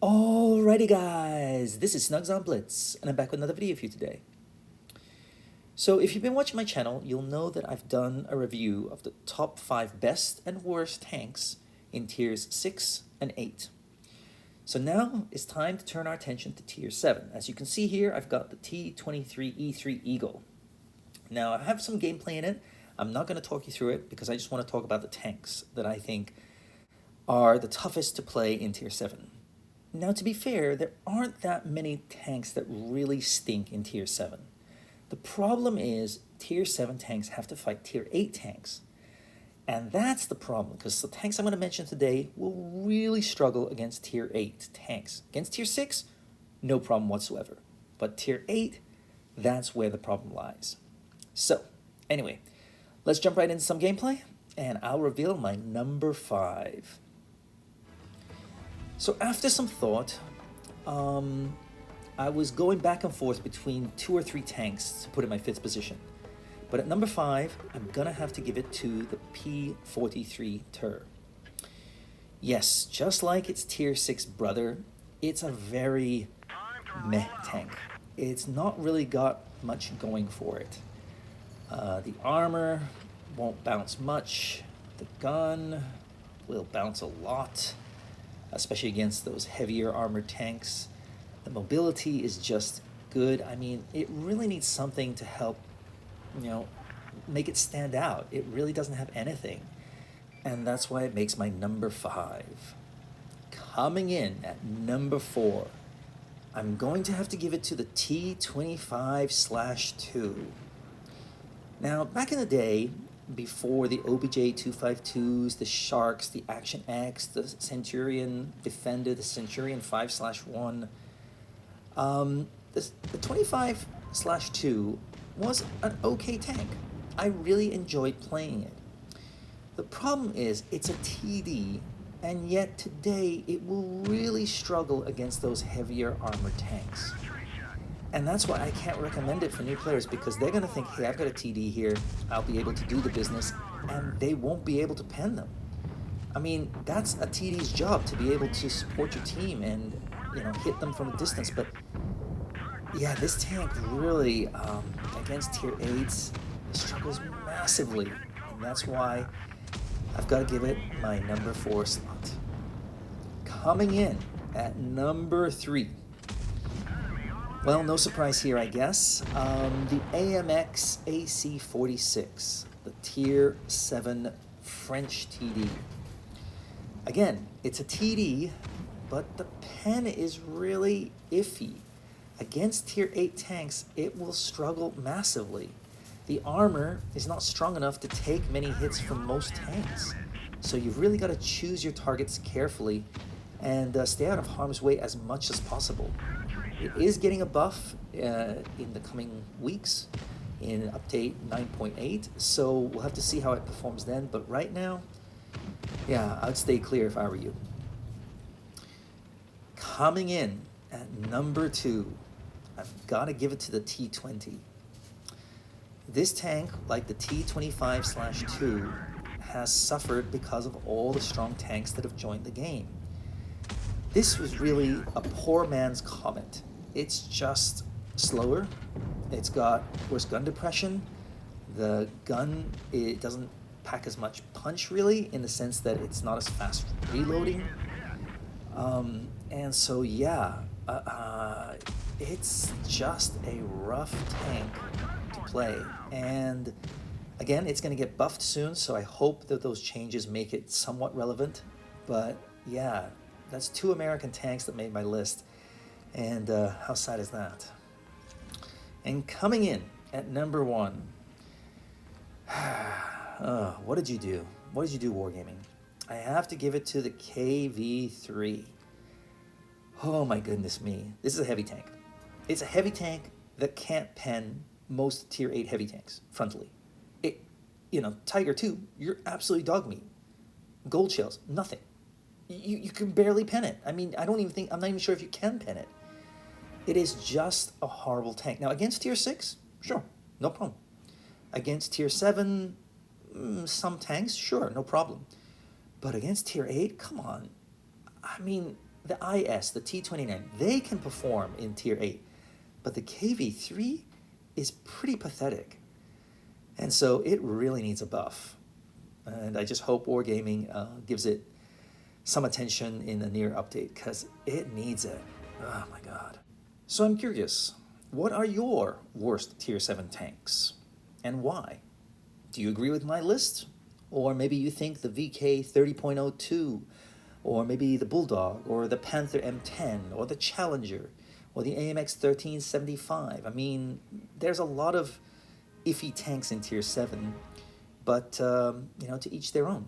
Alrighty guys, this is Snugs on Blitz, and I'm back with another video for you today. So if you've been watching my channel, you'll know that I've done a review of the top 5 best and worst tanks in tiers 6 and 8. So now it's time to turn our attention to tier 7. As you can see here, I've got the T23E3 Eagle. Now I have some gameplay in it. I'm not going to talk you through it because I just want to talk about the tanks that I think are the toughest to play in tier 7. Now, to be fair, there aren't that many tanks that really stink in tier 7. The problem is tier 7 tanks have to fight tier 8 tanks. And that's the problem, because the tanks I'm going to mention today will really struggle against tier 8 tanks. Against tier 6, no problem whatsoever. But tier 8, that's where the problem lies. So, anyway, let's jump right into some gameplay, and I'll reveal my number 5. So after some thought, I was going back and forth between 2 or 3 tanks to put in my 5th position. But at number 5, I'm gonna have to give it to the P43 Tur. Yes, just like its tier 6 brother, it's a very meh tank. It's not really got much going for it. The armor won't bounce much. The gun will bounce a lot, especially against those heavier armored tanks. The mobility is just good. I mean, it really needs something to help, make it stand out. It really doesn't have anything. And that's why it makes my number 5. Coming in at number 4, I'm going to have to give it to the T25/2. Now, back in the day, before the OBJ-252s, the Sharks, the Action X, the Centurion Defender, the Centurion 5/1, the 25/2 was an okay tank. I really enjoyed playing it. The problem is it's a TD, and yet today it will really struggle against those heavier armored tanks. And that's why I can't recommend it for new players, because they're going to think, hey, I've got a TD here, I'll be able to do the business, and they won't be able to pen them. I mean, that's a TD's job, to be able to support your team and, hit them from a distance. But yeah, this tank really, against tier 8s, struggles massively. And that's why I've got to give it my number 4 slot. Coming in at number 3. Well, no surprise here, I guess. The AMX AC46, the Tier 7 French TD. Again, it's a TD, but the pen is really iffy. Against Tier 8 tanks, it will struggle massively. The armor is not strong enough to take many hits from most tanks. So you've really got to choose your targets carefully and stay out of harm's way as much as possible. It is getting a buff in the coming weeks in update 9.8, so we'll have to see how it performs then. But right now, yeah, I'd stay clear if I were you. Coming in at number 2, I've got to give it to the T20. This tank, like the T25/2, has suffered because of all the strong tanks that have joined the game. This was really a poor man's Comet. It's just slower. It's got worse gun depression. The gun, it doesn't pack as much punch really, in the sense that it's not as fast reloading. And so yeah, it's just a rough tank to play. And again, it's going to get buffed soon, so I hope that those changes make it somewhat relevant. But yeah, that's 2 American tanks that made my list, and how sad is that? And coming in at number 1, what did you do? What did you do, Wargaming? I have to give it to the KV3. Oh my goodness me, this is a heavy tank. It's a heavy tank that can't pen most tier 8 heavy tanks frontally. Tiger 2, you're absolutely dog meat. Gold shells, nothing. You can barely pen it. I mean, I'm not even sure if you can pen it. It is just a horrible tank. Now, against tier 6, sure, no problem. Against tier 7, some tanks, sure, no problem. But against tier 8, come on. I mean, The IS, the T-29, they can perform in Tier 8, but the KV-3 is pretty pathetic. And so it really needs a buff. And I just hope Wargaming gives it some attention in the near update, because it needs it. Oh my god. So I'm curious, what are your worst Tier 7 tanks? And why? Do you agree with my list? Or maybe you think the VK 30.02, or maybe the Bulldog, or the Panther M10, or the Challenger, or the AMX 1375. I mean, there's a lot of iffy tanks in Tier 7, but, you know, to each their own.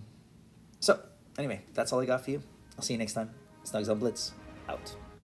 So, anyway, that's all I got for you. I'll see you next time. Snugs on Blitz, out.